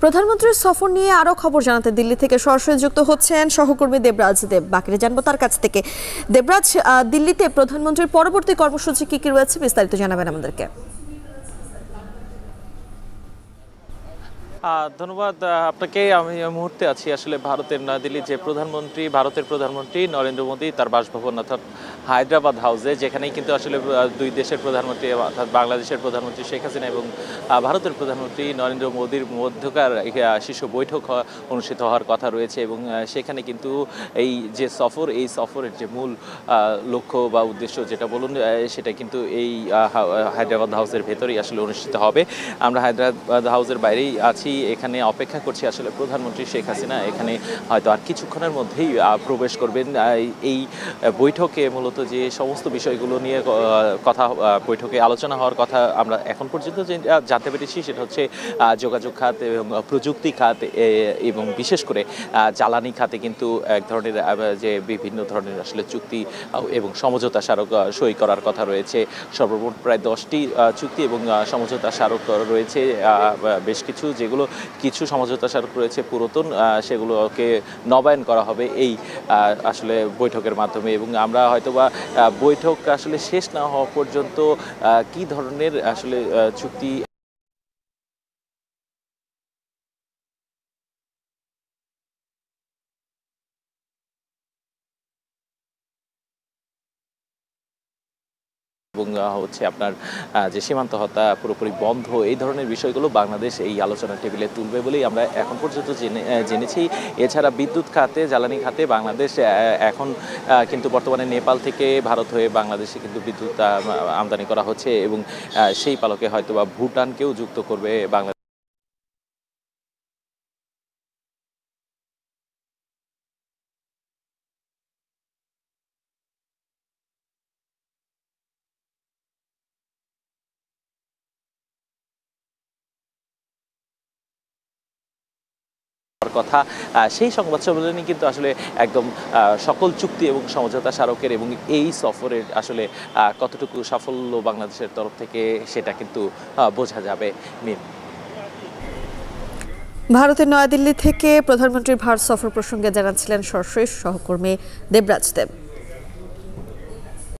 প্রধানমন্ত্রীর সফর নিয়ে আরো খবর জানাতে দিল্লি থেকে সরাসরি যুক্ত হচ্ছেন সহকর্মী দেবরাজ দেব। বাকিরে জানবো তার কাছ থেকে। দেবরাজ, দিল্লিতে প্রধানমন্ত্রীর পরবর্তী কর্মসূচি কি কি রয়েছে বিস্তারিত জানাবেন আমাদেরকে। ধন্যবাদ আপনাকে। আমি এই মুহূর্তে আছি আসলে ভারতের নয়াদিল্লি, যে ভারতের প্রধানমন্ত্রী নরেন্দ্র মোদী তার বাসভবন অর্থাৎ হায়দ্রাবাদ হাউসে, যেখানেই কিন্তু আসলে দুই দেশের প্রধানমন্ত্রী অর্থাৎ বাংলাদেশের প্রধানমন্ত্রী শেখ হাসিনা এবং ভারতের প্রধানমন্ত্রী নরেন্দ্র মোদীর মধ্যকার শীর্ষ বৈঠক অনুষ্ঠিত হওয়ার কথা রয়েছে। এবং সেখানে কিন্তু এই যে সফর, এই সফরের যে মূল লক্ষ্য বা উদ্দেশ্য যেটা বলুন, সেটা কিন্তু এই হায়দ্রাবাদ হাউসের ভেতরেই আসলে অনুষ্ঠিত হবে। আমরা হায়দ্রাবাদ হাউসের বাইরেই আছি, এখানে অপেক্ষা করছি আসলে প্রধানমন্ত্রী শেখ হাসিনা এখানে হয়তো আর কিছুক্ষণের মধ্যেই প্রবেশ করবেন। এই বৈঠকে মূলত যে সমস্ত বিষয়গুলো নিয়ে বৈঠকে আলোচনা হওয়ার কথা আমরা এখন পর্যন্ত জানতে পেরেছি, সেটা হচ্ছে যোগাযোগ খাত এবং প্রযুক্তি খাত এবং বিশেষ করে জ্বালানি খাতে কিন্তু এক ধরনের যে বিভিন্ন ধরনের আসলে চুক্তি এবং সমঝোতা স্মারক সই করার কথা রয়েছে। সর্বমোট প্রায় 10টি চুক্তি এবং সমঝোতা স্মারক রয়েছে। বেশ কিছু সমঝোতা স্মারক রয়েছে পুরাতন, সেগুলোকে নবায়ন করা হবে এই আসলে বৈঠকের মাধ্যমে। এবং আমরা হয়তোবা বৈঠক আসলে শেষ না হওয়া পর্যন্ত কি ধরনের আসলে চুক্তি এবং হচ্ছে আপনার যে সীমান্ত হত্যা পুরোপুরি বন্ধ, এই ধরনের বিষয়গুলো বাংলাদেশ এই আলোচনা টেবিলে তুলবে বলেই আমরা এখন পর্যন্ত জেনেছি। এছাড়া বিদ্যুৎ খাতে, জ্বালানি খাতে বাংলাদেশ এখন কিন্তু বর্তমানে নেপাল থেকে ভারত হয়ে বাংলাদেশে কিন্তু বিদ্যুৎ আমদানি করা হচ্ছে এবং সেই পালকে হয়তোবা ভুটানকেও যুক্ত করবে বাংলাদেশ। কথা সেই সংবাদ সম্মেলনে কিন্তু আসলে একদম সকল চুক্তি এবং সমঝোতা স্মারকের এবং এই সফরের আসলে কতটুকু সাফল্য বাংলাদেশের তরফ থেকে সেটা কিন্তু বোঝা যাবে। ভারতের নয়াদিল্লি থেকে প্রধানমন্ত্রীর ভারত সফর প্রসঙ্গে জানাচ্ছিলেন সরাসরি সহকর্মী দেবরাজ দেব।